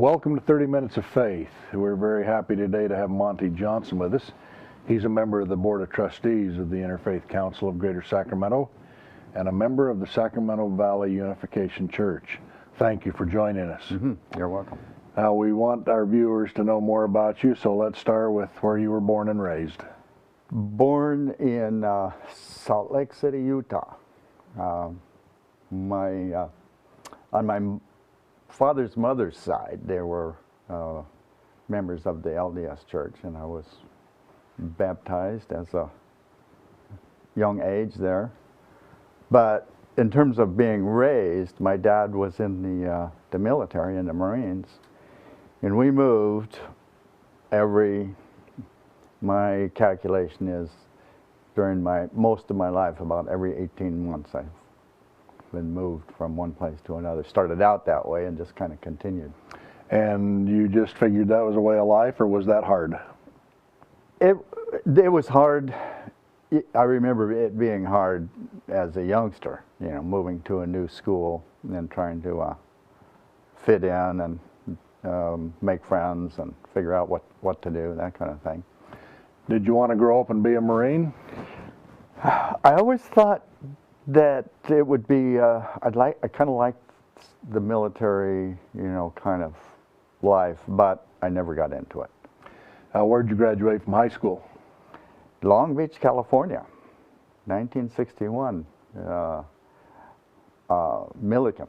Welcome to 30 Minutes of Faith. We're very happy today to have Monty Johnson with us. He's a member of the Board of Trustees of the Interfaith Council of Greater Sacramento and a member of the Sacramento Valley Unification Church. Thank you for joining us. You're welcome. We want our viewers to know more about you, so let's start with where you were born and raised. Born in Salt Lake City, Utah. On my father's mother's side, there were members of the LDS Church, and I was baptized as a young age there. But in terms of being raised, my dad was in the military, in the Marines, and we moved my calculation is during most of my life, about every 18 months, I've been moved from one place to another. Started out that way and just kind of continued. And you just figured that was a way of life, or was that hard? It was hard. I remember it being hard as a youngster, moving to a new school and then trying to fit in and make friends and figure out what to do, that kind of thing. Did you want to grow up and be a Marine? I always thought that it would be, I kind of liked the military, kind of life, but I never got into it. Where'd you graduate from high school? Long Beach, California, 1961, Milliken,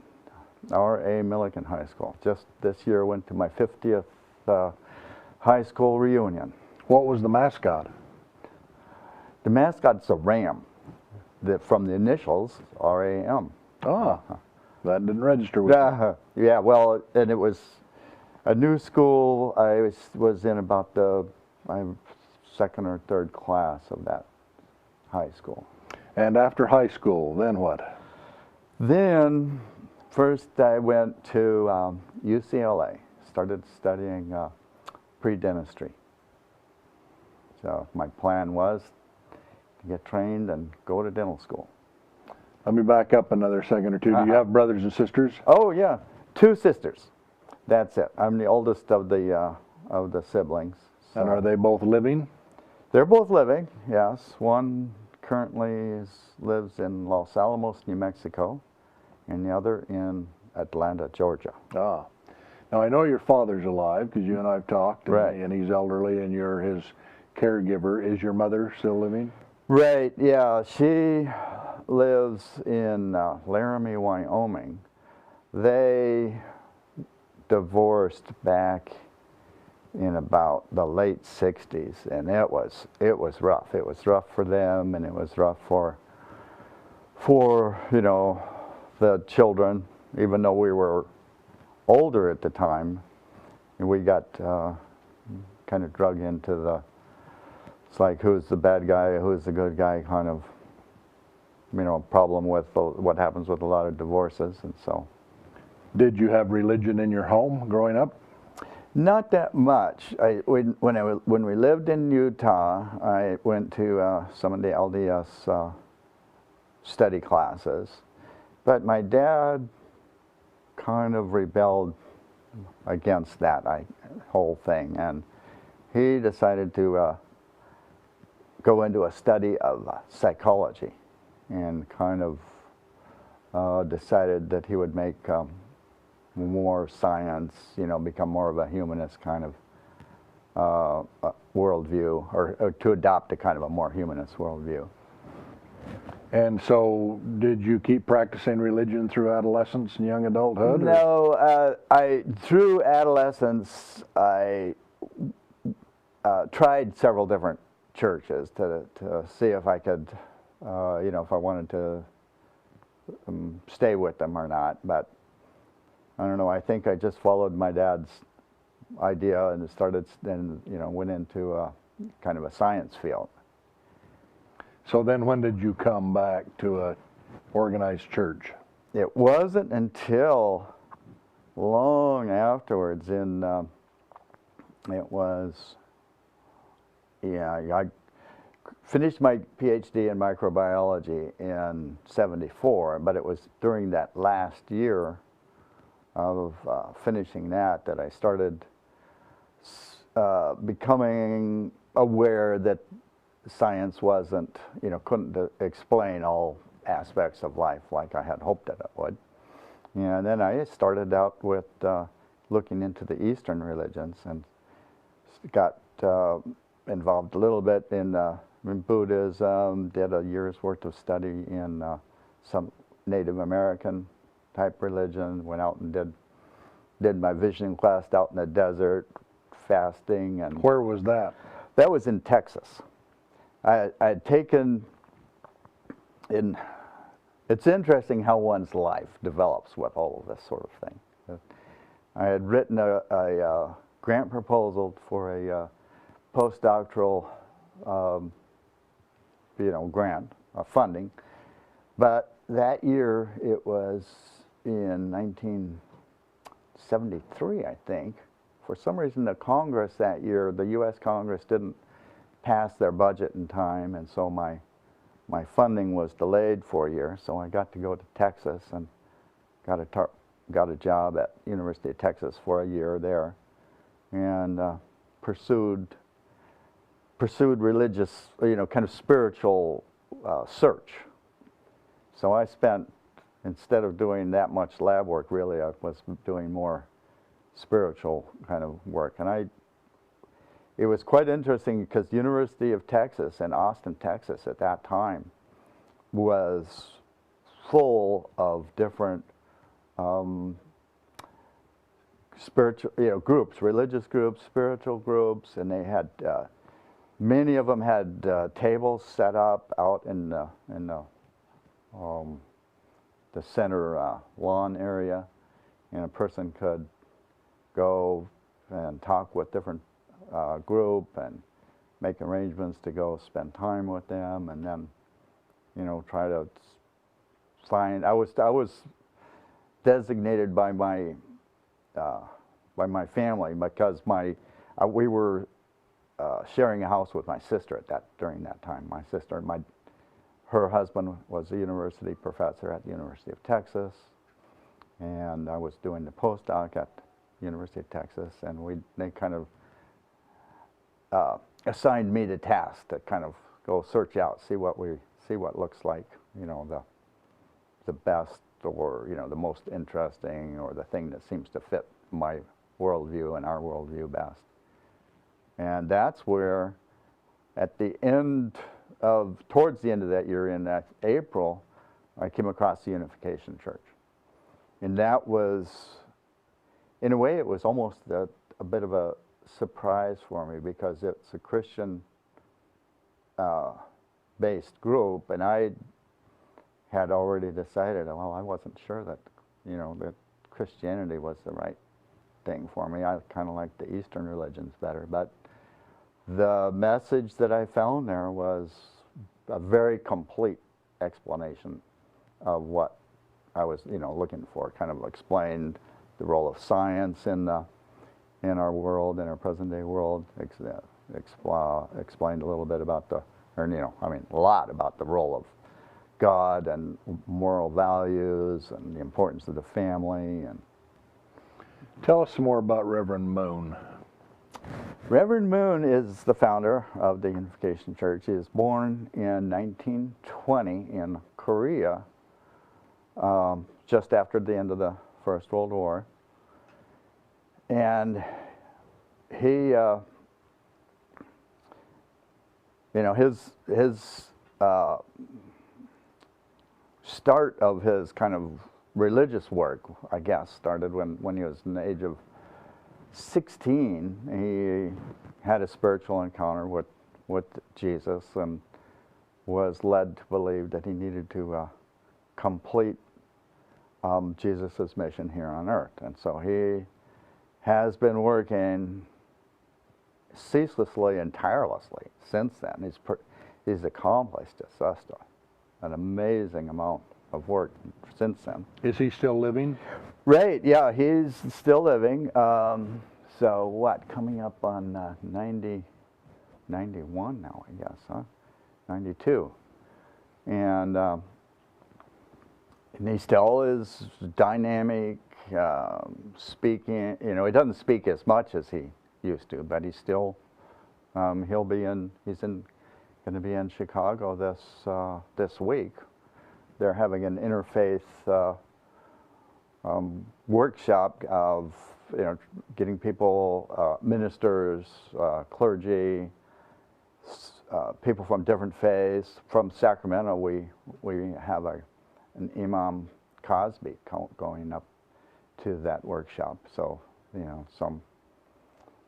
R.A. Milliken High School. Just this year went to my 50th high school reunion. What was the mascot? The mascot's a ram. From the initials, RAM. Ah, that didn't register with me. Yeah, well, and it was a new school. I was in about the second or third class of that high school. And after high school, then what? Then, first I went to UCLA, started studying pre-dentistry. So my plan was to get trained and go to dental school. Let me back up another second or two. Do you have brothers and sisters? Oh yeah, 2 sisters. That's it. I'm the oldest of the siblings. So. And are they both living? They're both living. Yes. One currently lives in Los Alamos, New Mexico, and the other in Atlanta, Georgia. Ah. Now I know your father's alive because you and I've talked, right. And he's elderly, and you're his caregiver. Is your mother still living? Right, yeah, she lives in Laramie, Wyoming. They divorced back in about the late 60s, and it was rough. It was rough for them, and it was rough for the children, even though we were older at the time, and we got kind of drug into it's like who's the bad guy, who's the good guy kind of, problem with what happens with a lot of divorces, and so. Did you have religion in your home growing up? Not that much. When we lived in Utah, I went to some of the LDS study classes, but my dad kind of rebelled against that whole thing, and he decided to go into a study of psychology, and kind of decided that he would make more science, become more of a humanist kind of worldview, or to adopt a kind of a more humanist worldview. And so, did you keep practicing religion through adolescence and young adulthood? No, through adolescence, I tried several different churches to see if I could, if I wanted to stay with them or not. But I don't know. I think I just followed my dad's idea and went into a kind of a science field. So then, when did you come back to a organized church? It wasn't until long afterwards. I finished my PhD in microbiology in '74, but it was during that last year of finishing that I started becoming aware that science wasn't, couldn't explain all aspects of life like I had hoped that it would. And then I started out with looking into the Eastern religions and got involved a little bit in Buddhism, did a year's worth of study in some Native American type religion, went out and did my visioning class out in the desert, fasting. And Where was that? that was in Texas. I had taken in. It's interesting how one's life develops with all of this sort of thing. I had written a grant proposal for a postdoctoral, grant funding, but that year, it was in 1973, I think. For some reason, the Congress that year, the U.S. Congress didn't pass their budget in time, and so my funding was delayed for a year. So I got to go to Texas and got a job at University of Texas for a year there, and pursued religious, kind of spiritual search. So I spent, instead of doing that much lab work, really, I was doing more spiritual kind of work. And it was quite interesting because University of Texas in Austin, Texas at that time was full of different spiritual, groups, religious groups, spiritual groups, and they had, many of them had tables set up out in the center lawn area, and a person could go and talk with different group and make arrangements to go spend time with them, and then try to find. I was designated by my family because we were sharing a house with my sister during that time. My sister, her husband was a university professor at the University of Texas, and I was doing the postdoc at the University of Texas, and they kind of assigned me the task to kind of go search out, see what looks like, the best, or the most interesting, or the thing that seems to fit my worldview and our worldview best. And that's where, towards the end of that year, in that April, I came across the Unification Church. And that was, in a way, it was almost a bit of a surprise for me, because it's a Christian based group, and I had already decided, well, I wasn't sure that, that Christianity was the right thing for me. I kind of liked the Eastern religions better, but the message that I found there was a very complete explanation of what I was, looking for. Kind of explained the role of science in our world, in our present-day world. Explained a little bit about a lot about the role of God and moral values and the importance of the family. And tell us some more about Reverend Moon. Reverend Moon is the founder of the Unification Church. He was born in 1920 in Korea, just after the end of the First World War. And he, his start of his kind of religious work, I guess, started when he was in the age of 16. He had a spiritual encounter with Jesus and was led to believe that he needed to complete Jesus' mission here on earth. And so he has been working ceaselessly and tirelessly since then. He's accomplished just an amazing amount of work since then. Is he still living? Right, yeah, he's still living. So what, coming up on 91 now, I guess, huh? 92. And he still is dynamic, speaking. You know, he doesn't speak as much as he used to, but he's still. He's going to be in Chicago this week. They're having an interfaith workshop of getting people, ministers, clergy, people from different faiths. From Sacramento, we have an Imam Cosby going up to that workshop. So some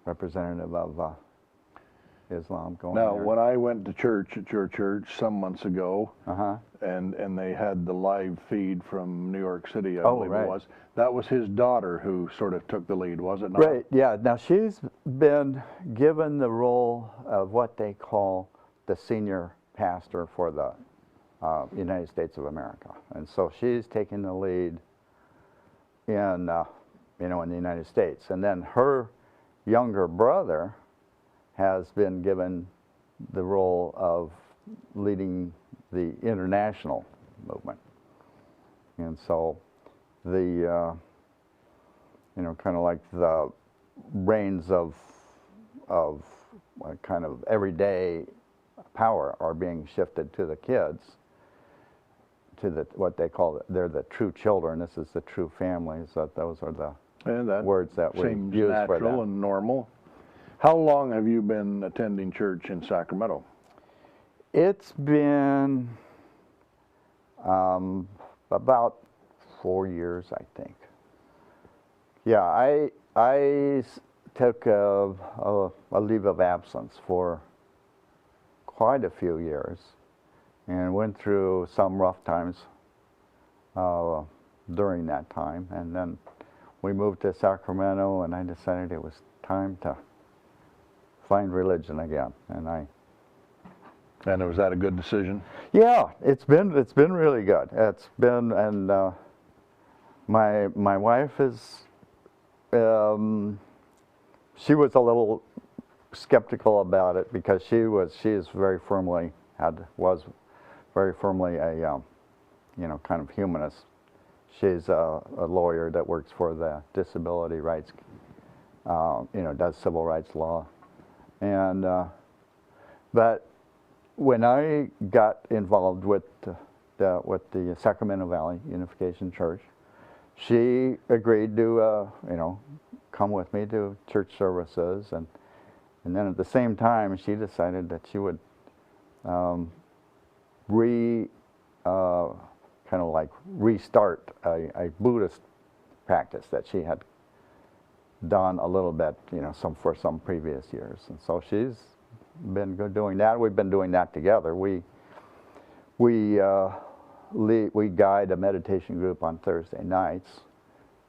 representative of Islam going Now, there. when I went to church at your church some months ago, and they had the live feed from New York City, I believe it was, that was his daughter who sort of took the lead, was it not? Right, yeah. Now, she's been given the role of what they call the senior pastor for the United States of America. And so she's taking the lead in, in the United States. And then her younger brother has been given the role of leading the international movement. And so the, kind of like the reins of kind of everyday power are being shifted to the kids, to what they call, they're the true children. This is the true families. Those are the words that we seems use for that. natural and normal. How long have you been attending church in Sacramento? It's been about 4 years, I think. Yeah, I took a leave of absence for quite a few years and went through some rough times during that time. And then we moved to Sacramento, and I decided it was time to find religion again. And was that a good decision? Yeah, it's been really good. It's been, and my wife is, she was a little skeptical about it because was very firmly a kind of humanist. She's a lawyer that works for the disability rights, does civil rights law, and but when I got involved with the Sacramento Valley Unification Church, she agreed to come with me to church services, and then at the same time she decided that she would restart a Buddhist practice that she had done a little bit, for some previous years, and so she's been doing that. We've been doing that together. We guide a meditation group on Thursday nights.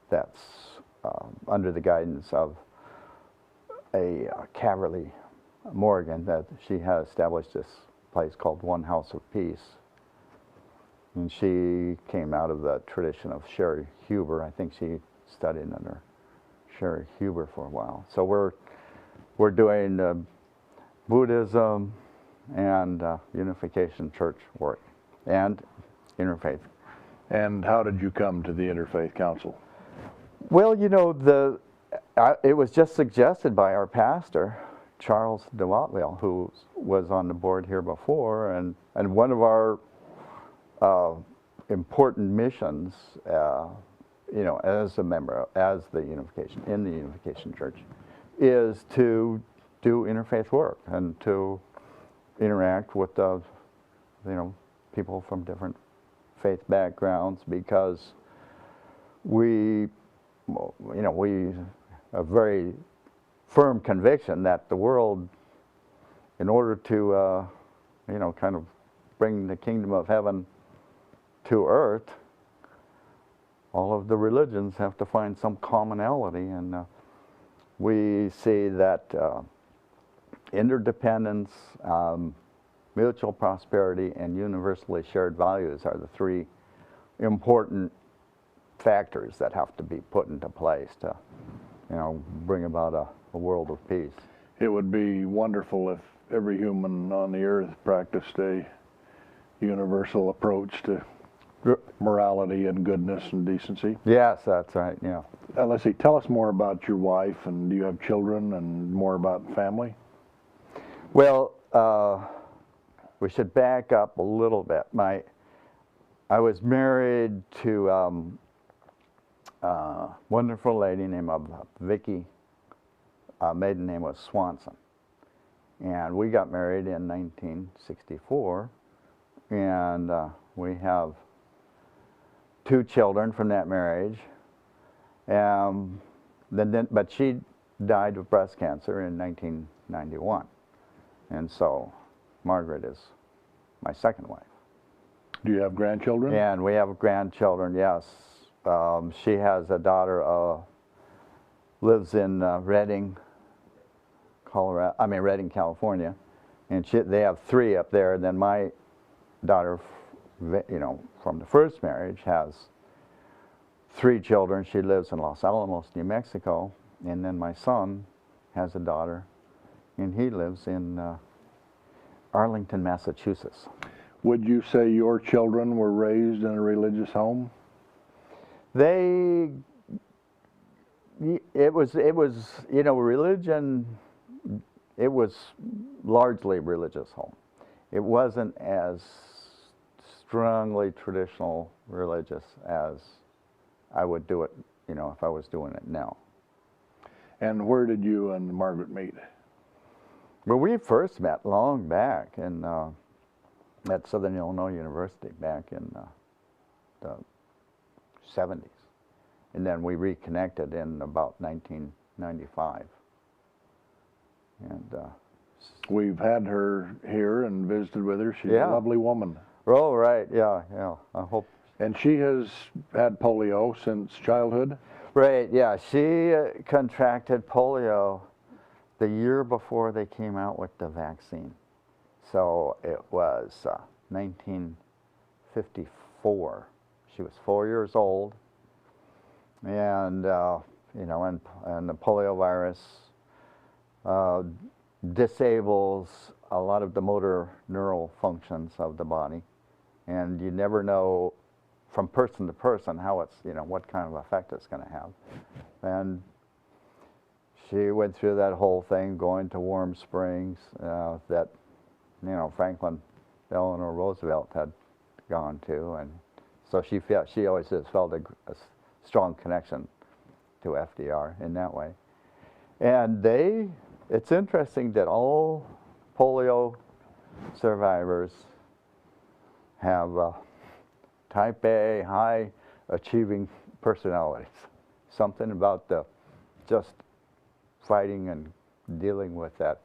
That's under the guidance of a Caverly Morgan, that she has established this place called One House of Peace. And she came out of the tradition of Sherry Huber. I think she studied under Sherry Huber for a while. So we're doing Buddhism and Unification Church work and Interfaith. And how did you come to the Interfaith Council? Well, it was just suggested by our pastor, Charles DeWatteville, who was on the board here before, and one of our important missions, as a member, in the Unification Church, is to do interfaith work and to interact with people from different faith backgrounds, because we have very firm conviction that the world, in order to kind of bring the kingdom of heaven to earth, all of the religions have to find some commonality, and we see that interdependence, mutual prosperity, and universally shared values are the three important factors that have to be put into place to, bring about a world of peace. It would be wonderful if every human on the earth practiced a universal approach to morality and goodness and decency. Yes, that's right, yeah. Let's see, tell us more about your wife, and do you have children, and more about family? Well, we should back up a little bit. I was married to a wonderful lady named Vicky. Maiden name was Swanson. And we got married in 1964, and we have 2 children from that marriage. But she died of breast cancer in 1991. And so Margaret is my second wife. Do you have grandchildren? And we have grandchildren, yes. She has a daughter, lives in Redding, California. And they have 3 up there. And then my daughter, from the first marriage, has 3 children. She lives in Los Alamos, New Mexico. And then my son has a daughter, and he lives in Arlington, Massachusetts. Would you say your children were raised in a religious home? It was religion, it was largely religious home. It wasn't as strongly traditional religious as I would do it, if I was doing it now. And where did you and Margaret meet? Well, we first met long back at Southern Illinois University back in the 70s. And then we reconnected in about 1995. And we've had her here and visited with her. She's Yeah. a lovely woman. Oh, right, yeah, I hope. And she has had polio since childhood? Right, yeah, she contracted polio the year before they came out with the vaccine. So it was 1954. She was 4 years old, and and the polio virus disables a lot of the motor neural functions of the body, and you never know from person to person how it's, what kind of effect it's going to have. And she went through that whole thing, going to Warm Springs, that, Franklin Delano Roosevelt had gone to, and so she always has felt a strong connection to FDR in that way. And it's interesting that all polio survivors have type A, high achieving personalities. Something about just fighting and dealing with that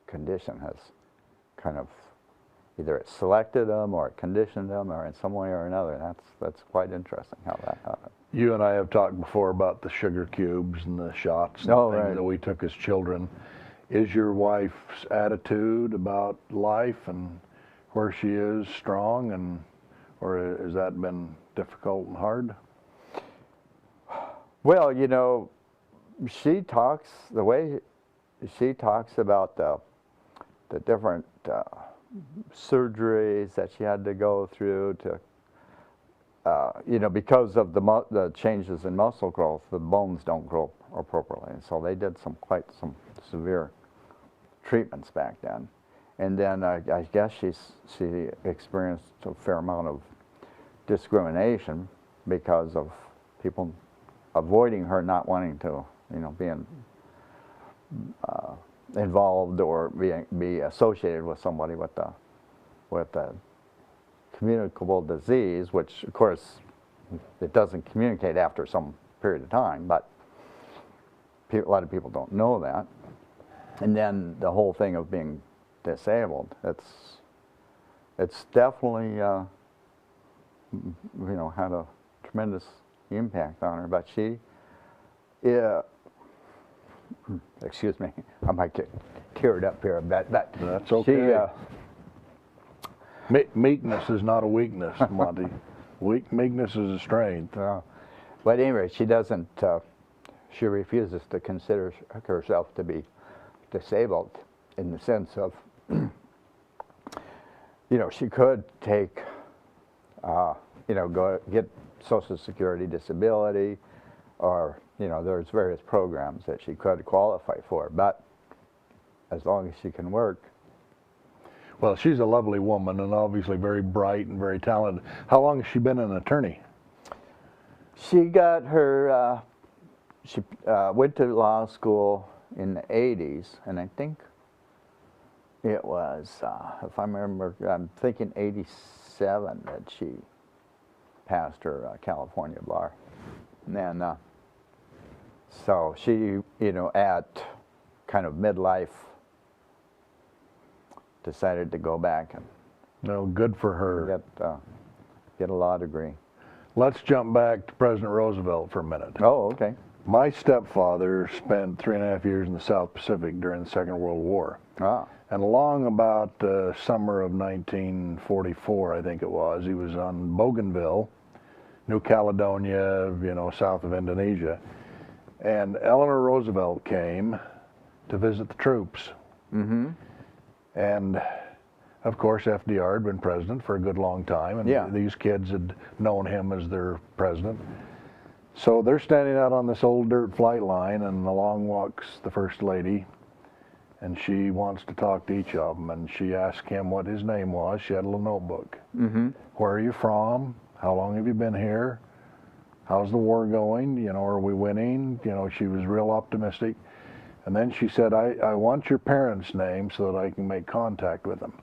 condition has kind of either it selected them or it conditioned them, or in some way or another. That's quite interesting how that happened. You and I have talked before about the sugar cubes and the shots and things that we took as children. Is your wife's attitude about life and where she is strong, or has that been difficult and hard? Well, she talks, the way she talks about the different surgeries that she had to go through to, because of the changes in muscle growth, the bones don't grow appropriately. And so they did quite some severe treatments back then. And then I guess she experienced a fair amount of discrimination because of people avoiding her, not wanting to, being involved or be associated with somebody with a communicable disease, which of course it doesn't communicate after some period of time, but a lot of people don't know that. And then the whole thing of being disabled, it's definitely had a tremendous impact on her. But excuse me, I might get teared up here a bit, but that's okay. Meekness is not a weakness, Monty. Meekness is a strength. But anyway, she doesn't. She refuses to consider herself to be disabled in the sense of, she could take you know, go get Social Security disability, or, you know, there's various programs that she could qualify for, but as long as she can work. Well, she's a lovely woman and obviously very bright and very talented. How long has she been an attorney? She got her, she went to law school in the 80s, and I think it was, if I remember, I'm thinking 87 that she passed her California bar. And then, so she, you know, at kind of midlife, decided to go back and No, good for her. get a law degree. Let's jump back to President Roosevelt for a minute. Oh, okay. My stepfather spent 3.5 years in the South Pacific during the Second World War. Ah. And along about summer of 1944, I think it was, he was on Bougainville, New Caledonia, you know, south of Indonesia. And Eleanor Roosevelt came to visit the troops. Mm-hmm. And of course, FDR had been president for a good long time, and Yeah. these kids had known him as their president. So they're standing out on this old dirt flight line, and along walks the First Lady, and she wants to talk to each of them, and she asked him what his name was. She had a little notebook. Mm-hmm. Where are you from? How long have you been here? How's the war going? You know, are we winning? You know, she was real optimistic. And then she said, I want your parents' name so that I can make contact with them.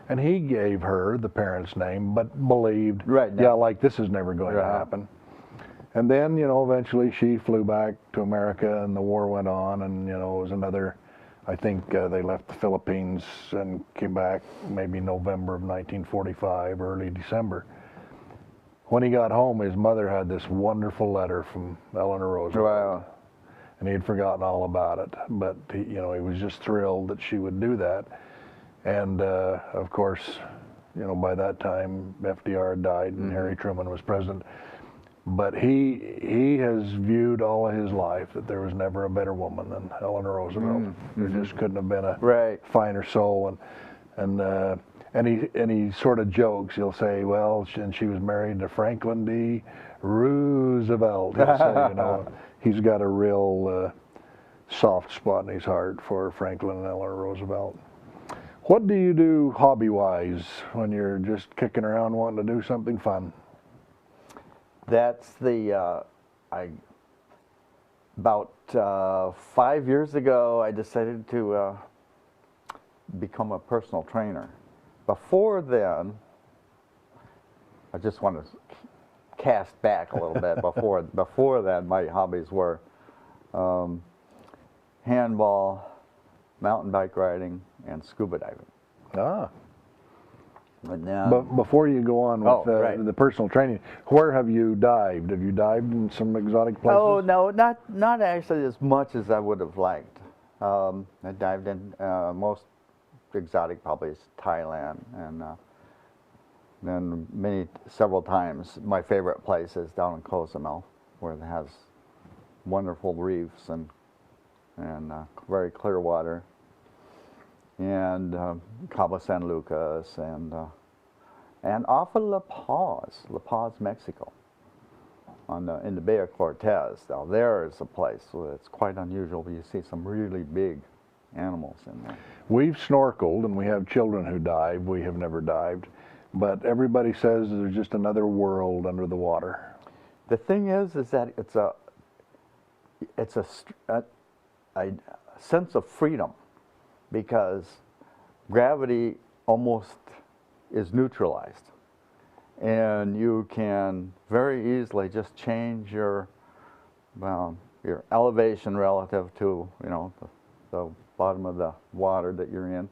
And he gave her the parents' name, but believed, Right, yeah, like this is never going to Right. happen. And then, you know, eventually she flew back to America and the war went on, and, you know, it was another, I think they left the Philippines and came back maybe November of 1945, early December. When he got home, his mother had this wonderful letter from Eleanor Roosevelt. Wow. And he had forgotten all about it, but he, you know, he was just thrilled that she would do that. And of course, you know, by that time FDR died and Harry Truman was president. But he has viewed all of his life that there was never a better woman than Eleanor Roosevelt. There just couldn't have been a Right. finer soul. And he sort of jokes. He'll say, well, and she was married to Franklin D. Roosevelt. He'll say, you know, he's got a real soft spot in his heart for Franklin and Eleanor Roosevelt. What do you do hobby-wise when you're just kicking around wanting to do something fun? That's the, about 5 years ago, I decided to become a personal trainer. Before then, I just want to cast back a little bit. Before that, my hobbies were handball, mountain bike riding, and scuba diving. Ah. But now, But before you go on with right. the personal training, where have you dived? Have you dived in some exotic places? oh no, not actually as much as I would have liked. I dived in most exotic, probably is Thailand, and then several times. My favorite place is down in Cozumel, where it has wonderful reefs and very clear water. And Cabo San Lucas, and off of La Paz, Mexico, in the Bay of Cortez. Now there is a place where it's quite unusual. You see some really big animals in there. We've snorkeled, and we have children who dive. We have never dived, but everybody says there's just another world under the water. The thing is that it's a sense of freedom, because gravity almost is neutralized, and you can very easily just change your elevation relative to, you know, the bottom of the water that you're in,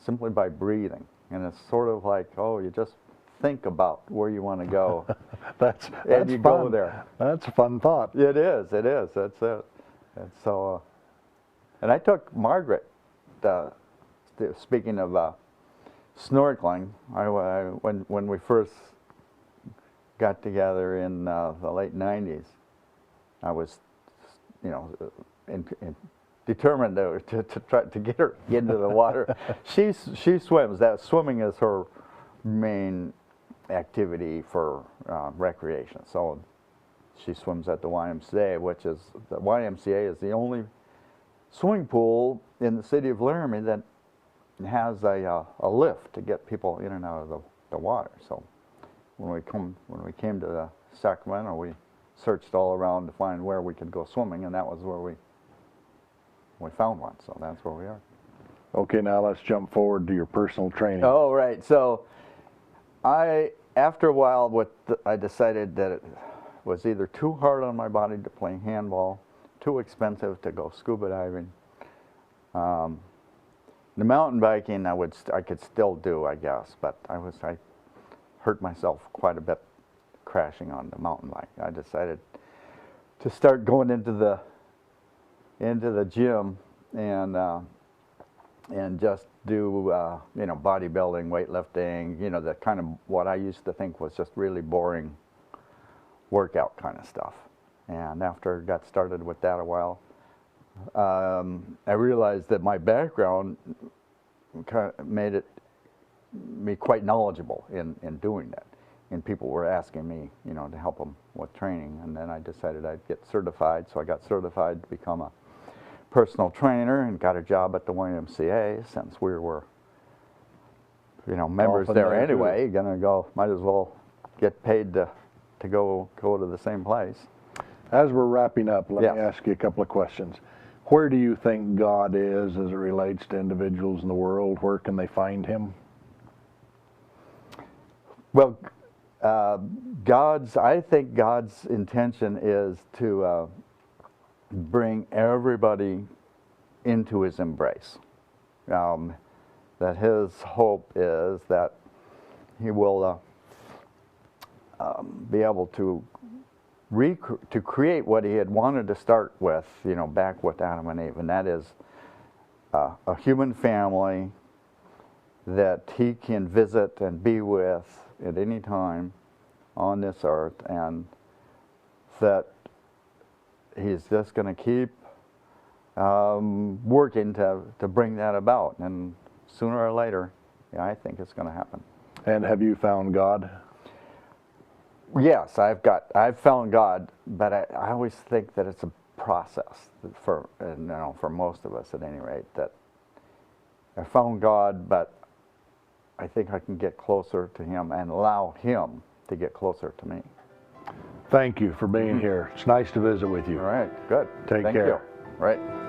simply by breathing. And it's sort of like, oh, you just think about where you want to go. That's and you fun. go there. That's a fun thought. It is, that's it. And so, and I took Margaret, speaking of snorkeling, when we first got together in the late 90s, I was, you know, determined to try to get her into the water. She swims. That swimming is her main activity for recreation. So she swims at the YMCA, which is, the YMCA is the only swimming pool in the city of Laramie that has a lift to get people in and out of the water. So when we came to Sacramento, we searched all around to find where we could go swimming, and that was where we found one. So that's where we are. Okay, now let's jump forward to your personal training. Oh, right. So after a while, I decided that it was either too hard on my body to play handball, too expensive to go scuba diving. The mountain biking I could still do, I guess, but I hurt myself quite a bit crashing on the mountain bike. I decided to start going into the gym and just do you know, bodybuilding, weightlifting, you know, the kind of what I used to think was just really boring workout kind of stuff. And after I got started with that a while, I realized that my background kind of made me quite knowledgeable in doing that. And people were asking me, you know, to help them with training. And then I decided I'd get certified. So I got certified to become a personal trainer and got a job at the YMCA, since we were, you know, members there anyway. Gonna go, might as well get paid to go to the same place. As we're wrapping up, let me ask you a couple of questions. Where do you think God is as it relates to individuals in the world? Where can they find Him? Well, I think God's intention is to bring everybody into His embrace. That His hope is that He will be able to create what He had wanted to start with, you know, back with Adam and Eve, and that is a human family that He can visit and be with at any time on this earth, and that He's just going to keep working to bring that about, and sooner or later, yeah, I think it's going to happen. And have you found God? Yes, I've found God, but I always think that it's a process for, you know, for most of us at any rate, that I found God, but I think I can get closer to Him and allow Him to get closer to me. Thank you for being here. It's nice to visit with you. All right, good. Take care. Thank you. Right.